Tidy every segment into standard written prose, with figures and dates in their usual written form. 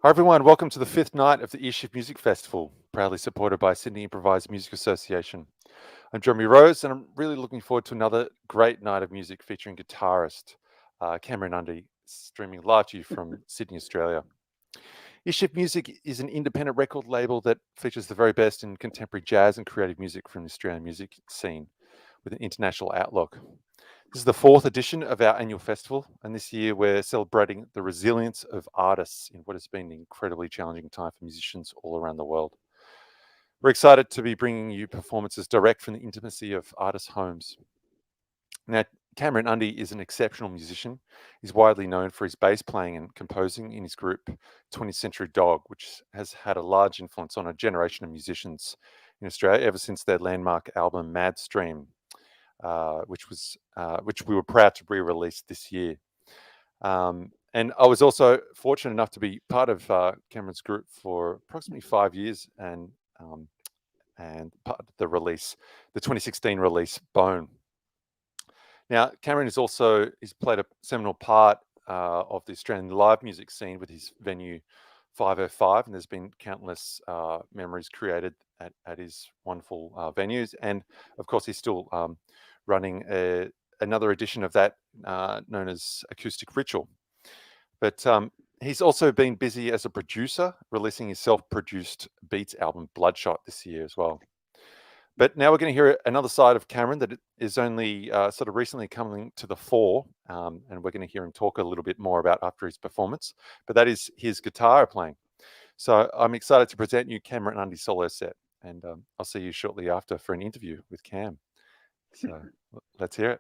Hi everyone, welcome to the fifth night of the Earshift Music Festival, proudly supported by Sydney Improvised Music Association. I'm Jeremy Rose and I'm really looking forward to another great night of music featuring guitarist Cameron Undy, streaming live to you from Sydney, Australia. Earshift Music is an independent record label that features the very best in contemporary jazz and creative music from the Australian music scene with an international outlook. This is the fourth edition of our annual festival, and this year we're celebrating the resilience of artists in what has been an incredibly challenging time for musicians all around the world. We're excited to be bringing you performances direct from the intimacy of artists' homes. Now, Cameron Undy is an exceptional musician. He's widely known for his bass playing and composing in his group 20th Century Dog, which has had a large influence on a generation of musicians in Australia ever since their landmark album Mad Stream, which we were proud to re-release this year. And I was also fortunate enough to be part of Cameron's group for approximately 5 years, and part of the release, the 2016 release, Bone. Now, Cameron he's played a seminal part of the Australian live music scene with his venue 505, and there's been countless memories created at his wonderful venues. And of course, he's still running another edition of that known as Acoustic Ritual. But he's also been busy as a producer, releasing his self-produced beats album Bloodshot this year as well. But now we're going to hear another side of Cameron that is only sort of recently coming to the fore, and we're going to hear him talk a little bit more about after his performance, but that is his guitar playing. So I'm excited to present you Cameron Undy's solo set, and I'll see you shortly after for an interview with Cam. So let's hear it.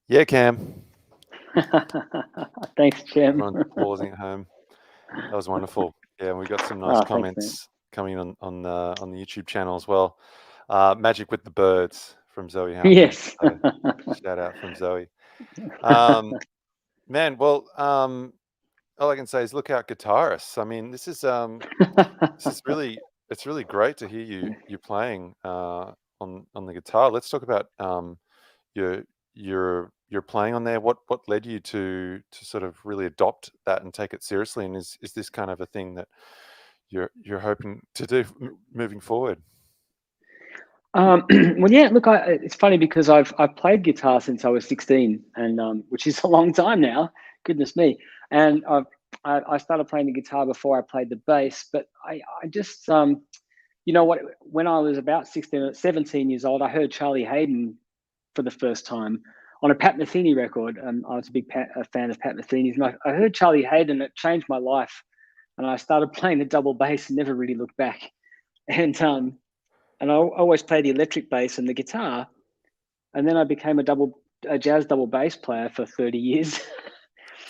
Yeah, Cam. Thanks, Jim. Everyone's pausing at home. That was wonderful. Yeah, and we got some nice comments coming on the YouTube channel as well. Magic with the Birds from Zoe Houghton. Yes. Shout out from Zoe. Man, well, all I can say is look out, guitarists. I mean, this is really, it's really great to hear you playing on the guitar. Let's talk about your playing on there. What led you to sort of really adopt that and take it seriously? And is this kind of a thing that you're hoping to do moving forward? Well, yeah. Look, it's funny because I've played guitar since I was 16, and which is a long time now. Goodness me. And I started playing the guitar before I played the bass. But I just you know what? When I was about 17 years old, I heard Charlie Hayden for the first time on a Pat Metheny record. I was a big fan of Pat Metheny's, and I heard Charlie Hayden. It changed my life, and I started playing the double bass and never really looked back. And I always played the electric bass and the guitar. And then I became a jazz double bass player for 30 years.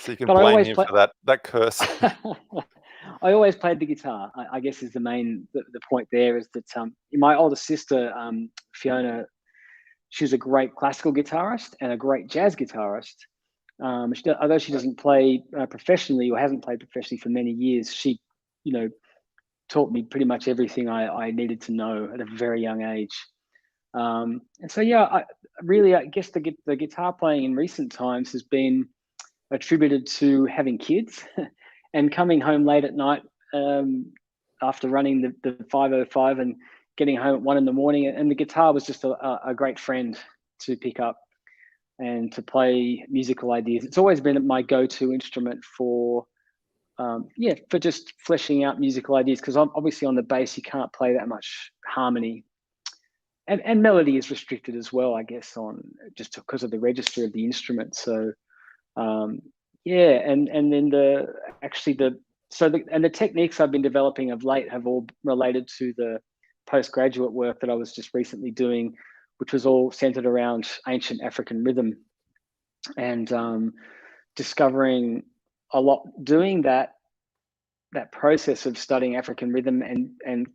So you can blame him for that curse. I always played the guitar. I guess is the point there is that my older sister, Fiona, she was a great classical guitarist and a great jazz guitarist. Although she doesn't play professionally or hasn't played professionally for many years, she, taught me pretty much everything I needed to know at a very young age. And so, yeah, I guess the guitar playing in recent times has been attributed to having kids and coming home late at night after running the 505 and getting home at 1 a.m. And the guitar was just a great friend to pick up and to play musical ideas. It's always been my go-to instrument for just fleshing out musical ideas, because obviously on the bass you can't play that much harmony, and melody is restricted as well, I guess, on just because of the register of the instrument. So and then the techniques I've been developing of late have all related to the postgraduate work that I was just recently doing, which was all centered around ancient African rhythm, and discovering a lot, doing that process of studying African rhythm and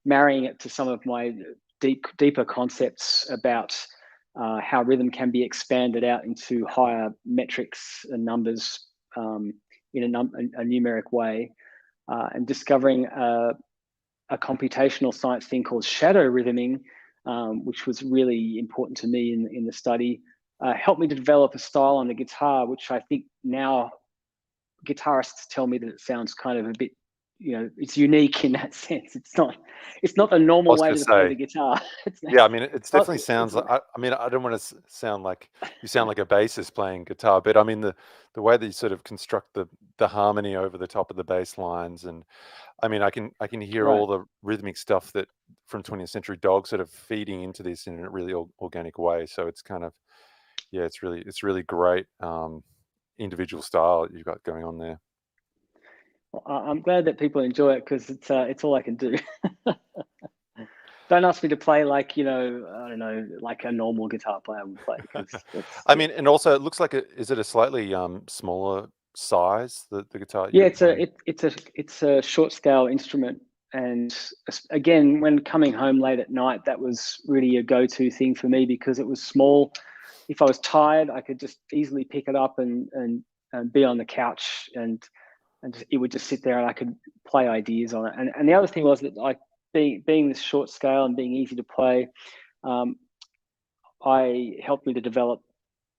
marrying it to some of my deeper concepts about how rhythm can be expanded out into higher metrics and numbers in a numeric way, and discovering a computational science thing called shadow rhythming, which was really important to me in the study, helped me to develop a style on the guitar, which I think now guitarists tell me that it sounds kind of a bit it's unique in that sense. It's not the I normal was way going to to play the say, guitar. yeah, I mean, it Oh, definitely sounds like, I mean, I don't want to sound like you sound like a bassist playing guitar, but I mean, the way that you sort of construct the harmony over the top of the bass lines, and I mean, I can hear right. all the rhythmic stuff that from 20th Century Dog sort of feeding into this in a really organic way. So it's kind of, yeah, it's really great individual style that you've got going on there. Well, I'm glad that people enjoy it, because it's all I can do. Don't ask me to play like, I don't know, like a normal guitar player would play, because I mean, and also it looks like is it a slightly smaller size, the guitar yeah, you're playing? it's a short scale instrument, and again, when coming home late at night, that was really a go-to thing for me, because it was small. If I was tired, I could just easily pick it up and be on the couch, and it would just sit there, and I could play ideas on it. And the other thing was that, like, being this short scale and being easy to play, um, I helped me to develop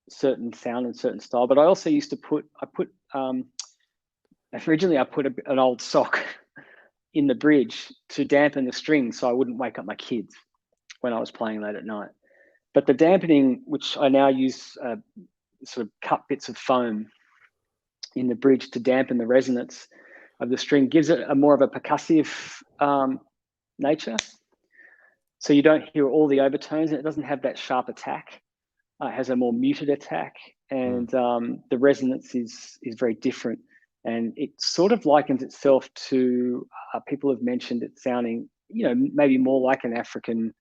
certain sound and certain style. But I also used to originally I put an old sock in the bridge to dampen the strings, so I wouldn't wake up my kids when I was playing late at night. But the dampening, which I now use, sort of cut bits of foam in the bridge to dampen the resonance of the string, gives it a more of a percussive nature. So you don't hear all the overtones, and it doesn't have that sharp attack. It has a more muted attack, and the resonance is very different. And it sort of likens itself to, people have mentioned it sounding, maybe more like an African,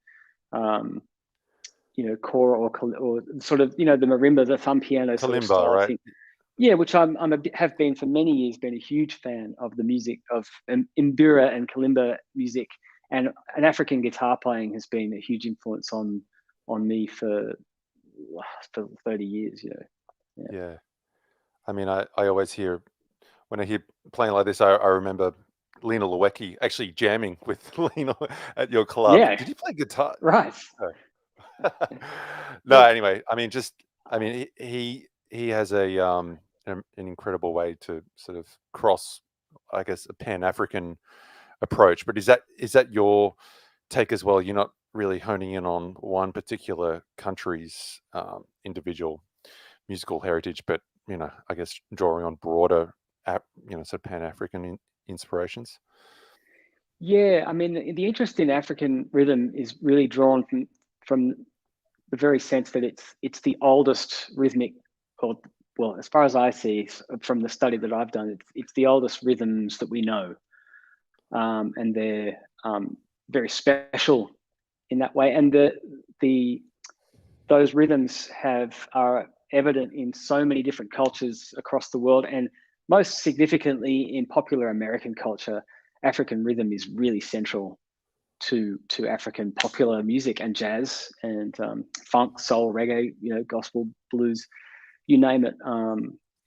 core, or sort of, the marimba, the thumb piano sort of Kalimba, style right? thing. Yeah, which have been for many years, been a huge fan of the music of Mbira and Kalimba music, and African guitar playing has been a huge influence on me for 30 years. Yeah. I mean, I always hear when I hear playing like this, I remember Lena Lewecki actually jamming with Lena at your club. Yeah, Did you play guitar? right. No. No, Well, anyway, I mean, just I mean, he has an incredible way to sort of cross, I guess, a Pan-African approach. But is that your take as well? You're not really honing in on one particular country's individual musical heritage, but I guess drawing on broader, sort of Pan-African inspirations. yeah, I mean, the interest in African rhythm is really drawn from the very sense that it's the oldest rhythmic, or, well, as far as I see from the study that I've done, it's the oldest rhythms that we know, and they're very special in that way. And those rhythms are evident in so many different cultures across the world, and most significantly in popular American culture, African rhythm is really central to African popular music and jazz and funk, soul, reggae, gospel, blues, you name it.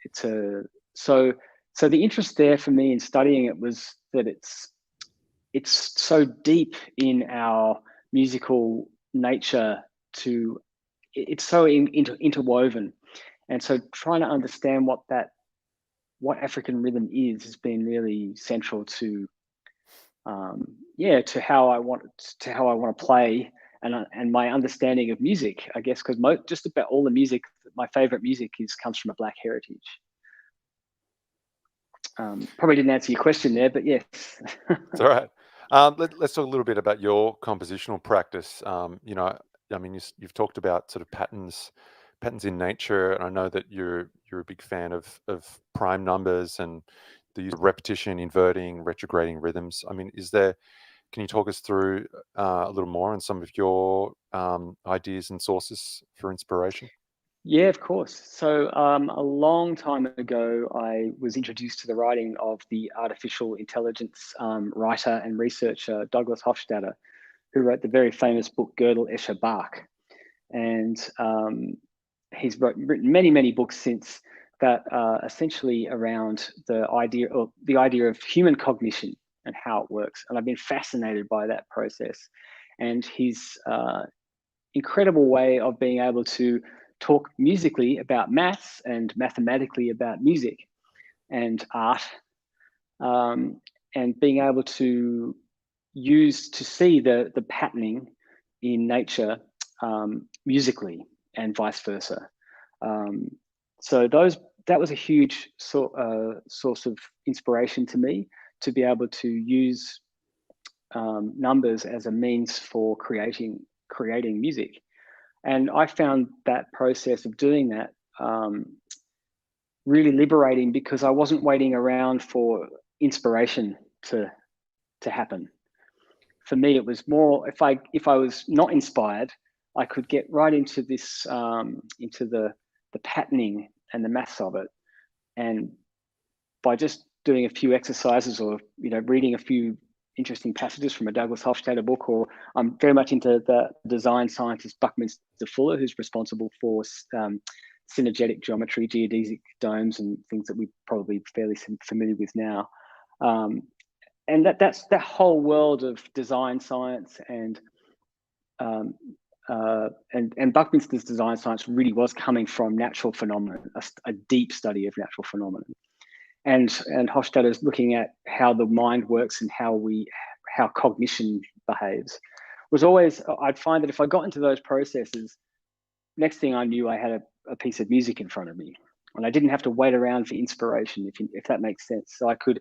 It's a so the interest there for me in studying it was that it's so deep in our musical nature. It's so interwoven, and so trying to understand what African rhythm is has been really central to, to how I want to play, and my understanding of music, I guess, because just about all the music, my favorite music comes from a Black heritage. Probably didn't answer your question there, but yes. It's all right. Let's talk a little bit about your compositional practice. I mean, you've talked about sort of patterns in nature, and I know that you're a big fan of prime numbers and the use of repetition, inverting, retrograding rhythms. I mean, can you talk us through a little more on some of your ideas and sources for inspiration? Yeah, of course. So, a long time ago, I was introduced to the writing of the artificial intelligence writer and researcher Douglas Hofstadter, who wrote the very famous book Gödel, Escher, Bach. And he's written many, many books since that, essentially around the idea of human cognition and how it works. And I've been fascinated by that process, and his incredible way of being able to talk musically about maths and mathematically about music and art, and being able to see the patterning in nature musically and vice versa. So that was a huge source of inspiration to me, to be able to use numbers as a means for creating music. And I found that process of doing that really liberating, because I wasn't waiting around for inspiration to happen. For me, it was more, if I was not inspired, I could get right into this, into the patterning and the maths of it. And by just doing a few exercises, or reading a few interesting passages from a Douglas Hofstadter book, or I'm very much into the design scientist Buckminster Fuller, who's responsible for synergetic geometry, geodesic domes, and things that we're probably fairly familiar with now. And that's that whole world of design science, and Buckminster's design science really was coming from natural phenomenon, a deep study of natural phenomenon. And Hofstadter's looking at how the mind works and how cognition behaves. Was always, I'd find that if I got into those processes, next thing I knew, I had a piece of music in front of me, and I didn't have to wait around for inspiration, if that makes sense. So I could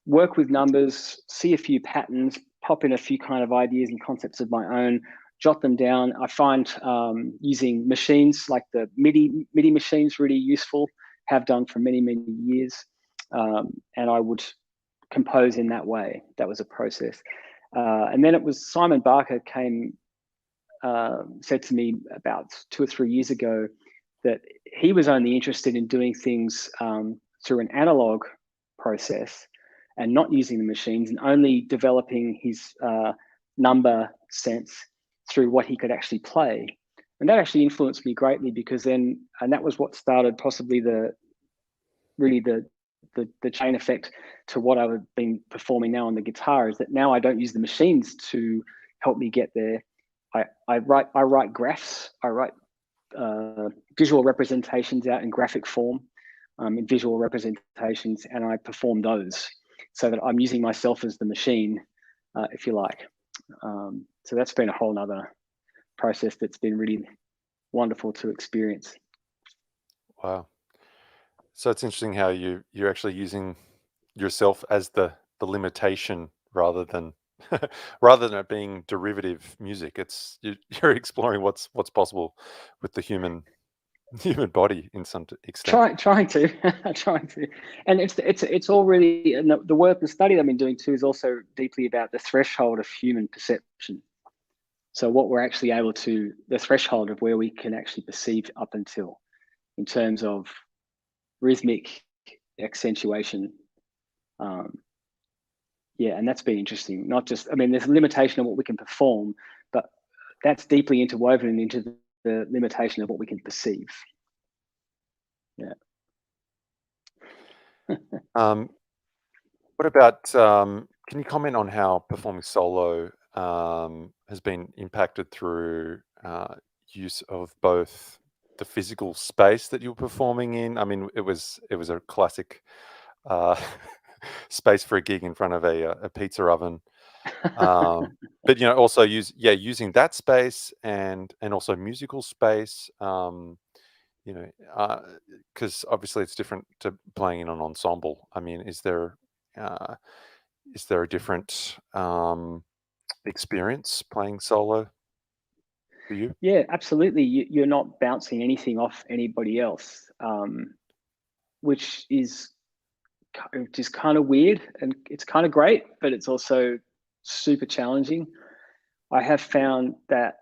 work with numbers, see a few patterns, pop in a few kind of ideas and concepts of my own, jot them down. I find using machines like the MIDI machines really useful, have done for many, many years. And I would compose in that way. That was a process. And then it was Simon Barker said to me about 2 or 3 years ago that he was only interested in doing things through an analog process and not using the machines, and only developing his number sense through what he could actually play. And that actually influenced me greatly, because and that was what started possibly the chain effect to what I've been performing now on the guitar, is that now I don't use the machines to help me get there. I write graphs, I write visual representations out in graphic form, in visual representations, and I perform those, so that I'm using myself as the machine, if you like. So that's been a whole nother process that's been really wonderful to experience. Wow. So it's interesting how you're actually using yourself as the limitation, rather than it being derivative music. It's you're exploring what's possible with the human body in some extent. Trying to, and it's all really, and the work and study that I've been doing too is also deeply about the threshold of human perception. So what we're actually able to, the threshold of where we can actually perceive up until, in terms of rhythmic accentuation. And that's been interesting. Not just, there's a limitation of what we can perform, but that's deeply interwoven into the limitation of what we can perceive. Yeah. What about, can you comment on how performing solo has been impacted through use of both the physical space that you were performing in? It was a classic space for a gig in front of a pizza oven, but also using that space and also musical space. Because obviously it's different to playing in an ensemble. Is there a different experience playing solo for you? Yeah, absolutely. You're not bouncing anything off anybody else, which is kind of weird, and it's kind of great, but it's also super challenging. I have found that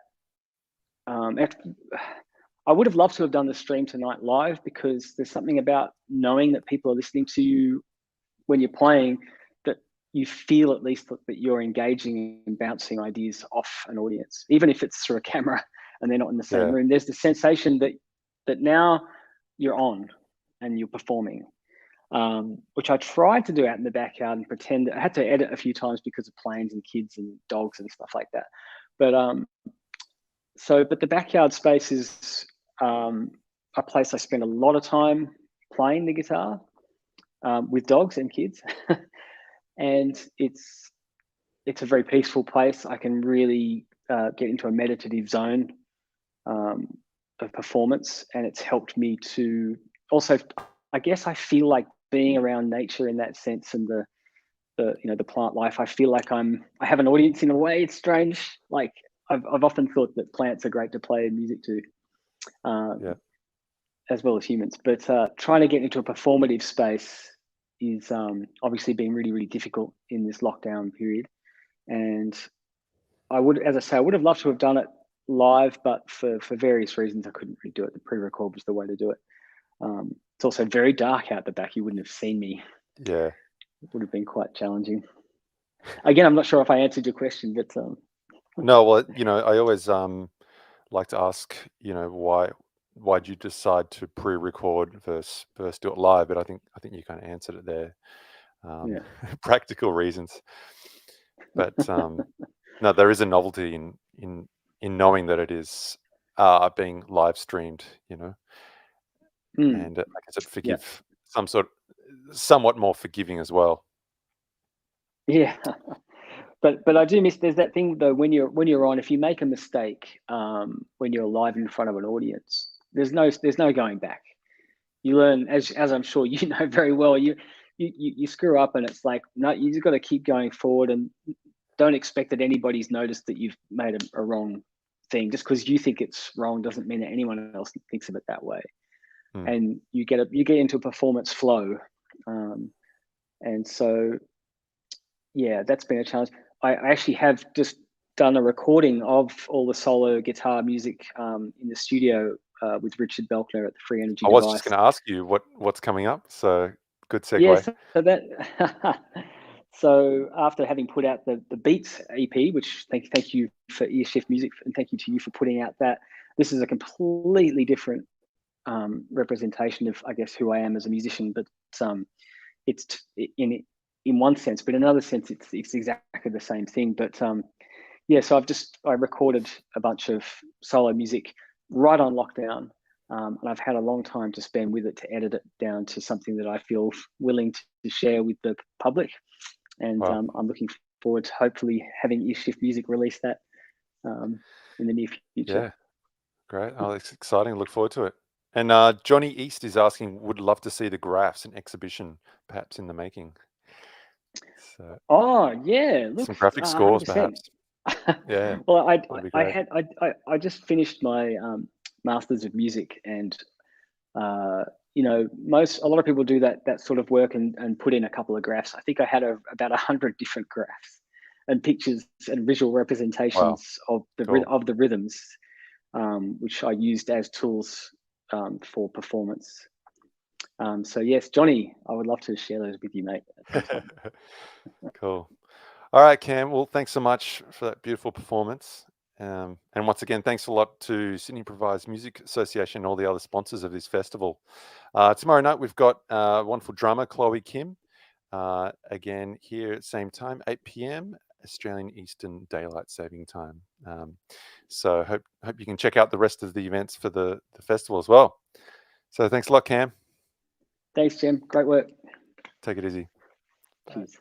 I would have loved to have done the stream tonight live, because there's something about knowing that people are listening to you when you're playing, that you feel at least that you're engaging and bouncing ideas off an audience, even if it's through a camera and they're not in the same room. There's the sensation that now you're on and you're performing, which I tried to do out in the backyard and pretend. I had to edit a few times because of planes and kids and dogs and stuff like that. But the backyard space is a place I spend a lot of time playing the guitar with dogs and kids. and it's a very peaceful place. I can really get into a meditative zone of performance, and it's helped me to also, I guess I feel like being around nature in that sense, and the plant life, I feel like I have an audience in a way. It's strange. Like I've often thought that plants are great to play music to, as well as humans. But trying to get into a performative space is obviously been really, really difficult in this lockdown period. And I would, as I say, I would have loved to have done it live, but for various reasons, I couldn't really do it. The pre-record was the way to do it. It's also very dark out the back. You wouldn't have seen me. Yeah. It would have been quite challenging. Again, I'm not sure if I answered your question, but no, well, I always like to ask, why'd you decide to pre-record versus do it live? But I think you kind of answered it there. Practical reasons. But no, there is a novelty in knowing that it is being live streamed, and I guess it somewhat more forgiving as well. Yeah. But I do miss, there's that thing though, when you're on, if you make a mistake when you're live in front of an audience, there's no going back. You learn, as I'm sure you know very well, you screw up, and it's like, no, you just got to keep going forward, and don't expect that anybody's noticed that you've made a wrong thing. Just because you think it's wrong doesn't mean that anyone else thinks of it that way. And you get into a performance flow, and so yeah, that's been a challenge. I actually have just done a recording of all the solo guitar music in the studio with Richard Belkner at the Free Energy I was Device. just going to ask you what's coming up, so good segue. Yeah, so after having put out the Beats EP, which thank you for Earshift Music, and thank you to you for putting out that. This is a completely different representation of, I guess, who I am as a musician, but it's in one sense, but in another sense, it's exactly the same thing. But yeah, so I recorded a bunch of solo music right on lockdown, and I've had a long time to spend with it to edit it down to something that I feel willing to share with the public. And Wow. I'm looking forward to hopefully having Earshift Music release that in the near future. Yeah, great. Oh, it's exciting. Look forward to it. And Johnny East is asking, would love to see the graphs and exhibition, perhaps in the making. So, oh yeah, look, some graphic scores, 100%. perhaps. Yeah. Well, I just finished my Masters of Music, and a lot of people do that sort of work and put in a couple of graphs. I think I had about 100 different graphs and pictures and visual representations of the rhythms, which I used as tools for performance. So yes, Johnny, I would love to share those with you, mate. Cool. All right, Cam. Well, thanks so much for that beautiful performance. And once again, thanks a lot to Sydney Improvised Music Association and all the other sponsors of this festival. Tomorrow night, we've got wonderful drummer Chloe Kim, again here at the same time, 8 p.m. Australian Eastern Daylight Saving Time. So hope you can check out the rest of the events for the festival as well. So thanks a lot, Cam. Thanks, Jim. Great work. Take it easy. Cheers.